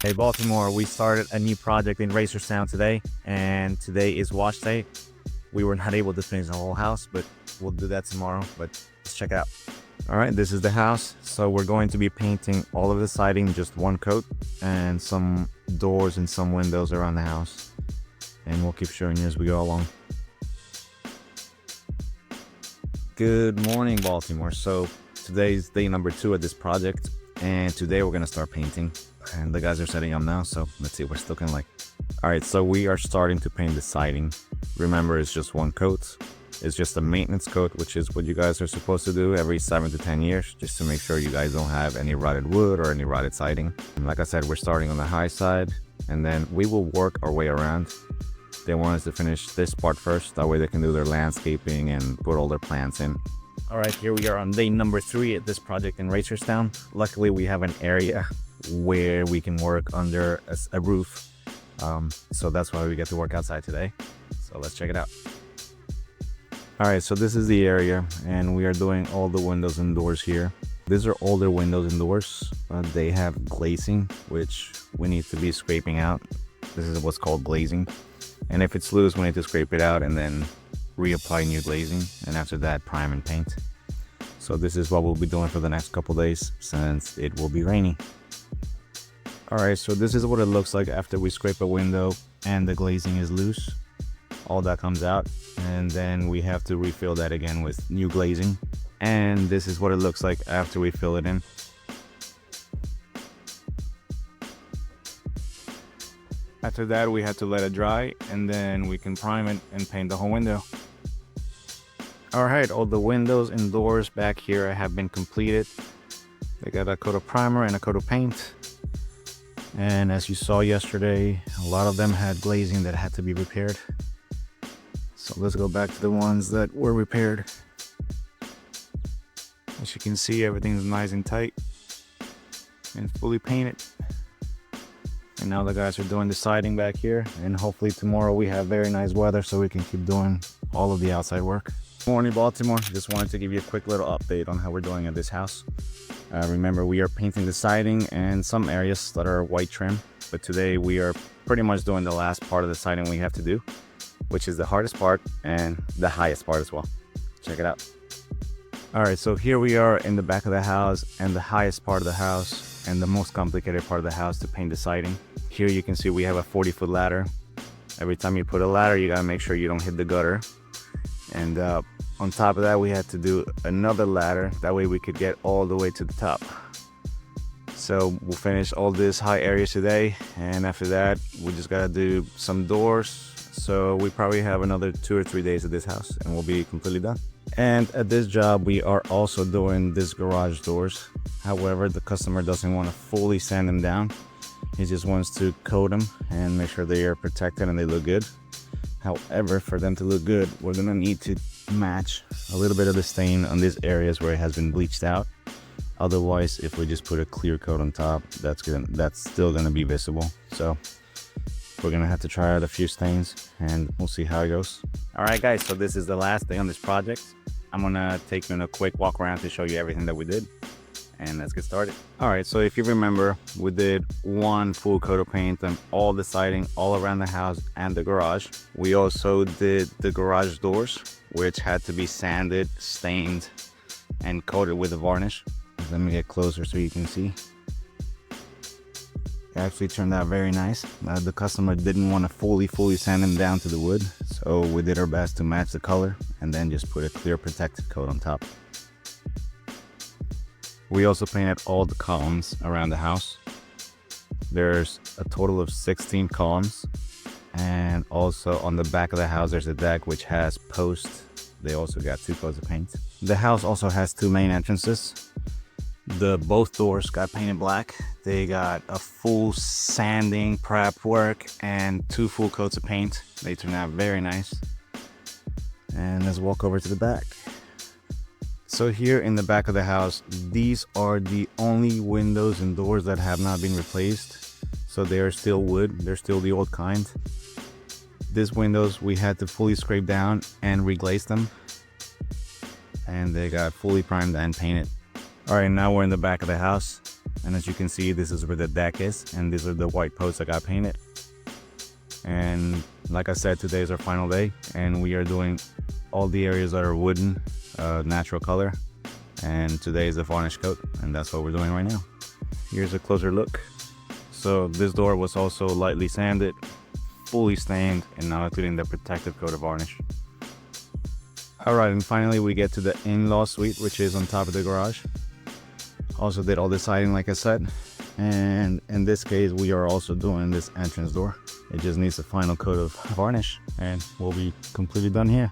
Hey Baltimore, we started a new project in Reisterstown today, and today is wash day. We were not able to finish the whole house, but we'll do that tomorrow, but let's check it out. All right, this is the house. So we're going to be painting all of the siding, just one coat, and some doors and some windows around the house. And we'll keep showing you as we go along. Good morning, Baltimore. So today's day number 2 at this project, and today we're gonna start painting. And the guys are setting up now, so let's see what it's looking like. All right, so we are starting to paint the siding. Remember, it's just one coat. It's just a maintenance coat, which is what you guys are supposed to do every 7 to 10 years, just to make sure you guys don't have any rotted wood or any rotted siding. And like I said, we're starting on the high side, and then we will work our way around. They want us to finish this part first, that way they can do their landscaping and put all their plants in. All right, here we are on day number 3 at this project in Reisterstown. Luckily, we have an area where we can work under a roof, so that's why we get to work outside today. So let's check it out. All right, so this is the area, and we are doing all the windows and doors here. These are older windows and doors. They have glazing, which we need to be scraping out. This is what's called glazing, and if it's loose, we need to scrape it out and then reapply new glazing, and after that prime and paint. So this is what we'll be doing for the next couple days since it will be rainy. All right, so this is what it looks like after we scrape a window and the glazing is loose. All that comes out, and then we have to refill that again with new glazing. And this is what it looks like after we fill it in. After that, we have to let it dry, and then we can prime it and paint the whole window. All right, all the windows and doors back here have been completed. They got a coat of primer and a coat of paint. And as you saw yesterday, a lot of them had glazing that had to be repaired. So let's go back to the ones that were repaired. As you can see, everything's nice and tight and fully painted. And now the guys are doing the siding back here, and hopefully tomorrow we have very nice weather so we can keep doing all of the outside work. Morning, Baltimore. Just wanted to give you a quick little update on how we're doing at this house. Remember, we are painting the siding and some areas that are white trim, but today we are pretty much doing the last part of the siding we have to do, which is the hardest part and the highest part as well. Check it out. All right, so here we are in the back of the house and the highest part of the house and the most complicated part of the house to paint the siding. Here you can see we have a 40-foot ladder. Every time you put a ladder, you gotta make sure you don't hit the gutter. And on top of that, we had to do another ladder. That way we could get all the way to the top. So we'll finish all this high areas today. And after that, we just gotta do some doors. So we probably have another 2 or 3 days at this house and we'll be completely done. And at this job, we are also doing this garage doors. However, the customer doesn't want to fully sand them down. He just wants to coat them and make sure they are protected and they look good. However, for them to look good, we're gonna need to match a little bit of the stain on these areas where it has been bleached out. Otherwise, if we just put a clear coat on top, that's still gonna be visible. So we're gonna have to try out a few stains and we'll see how it goes. All right, guys, so this is the last day on this project. I'm gonna take you on a quick walk around to show you everything that we did. And let's get started. All right, so if you remember, we did one full coat of paint on all the siding all around the house and the garage. We also did the garage doors, which had to be sanded, stained, and coated with a varnish. Let me get closer so you can see. It actually turned out very nice. The customer didn't want to fully sand them down to the wood, so we did our best to match the color and then just put a clear protective coat on top. We also painted all the columns around the house. There's a total of 16 columns, and also on the back of the house there's a deck which has posts. They also got 2 coats of paint. The house also has 2 main entrances. Both doors got painted black. They got a full sanding prep work and 2 full coats of paint. They turned out very nice. And let's walk over to the back. So here in the back of the house, these are the only windows and doors that have not been replaced. So they are still wood, they're still the old kind. These windows we had to fully scrape down and reglaze them. And they got fully primed and painted. All right, now we're in the back of the house. And as you can see, this is where the deck is, and these are the white posts that got painted. And like I said, today is our final day, and we are doing all the areas that are wooden, natural color. And today is the varnish coat, and that's what we're doing right now. Here's a closer look. So this door was also lightly sanded, fully stained, and now including the protective coat of varnish. Alright, and finally we get to the in-law suite, which is on top of the garage. Also did all the siding like I said, and in this case we are also doing this entrance door. It just needs a final coat of varnish and we'll be completely done here.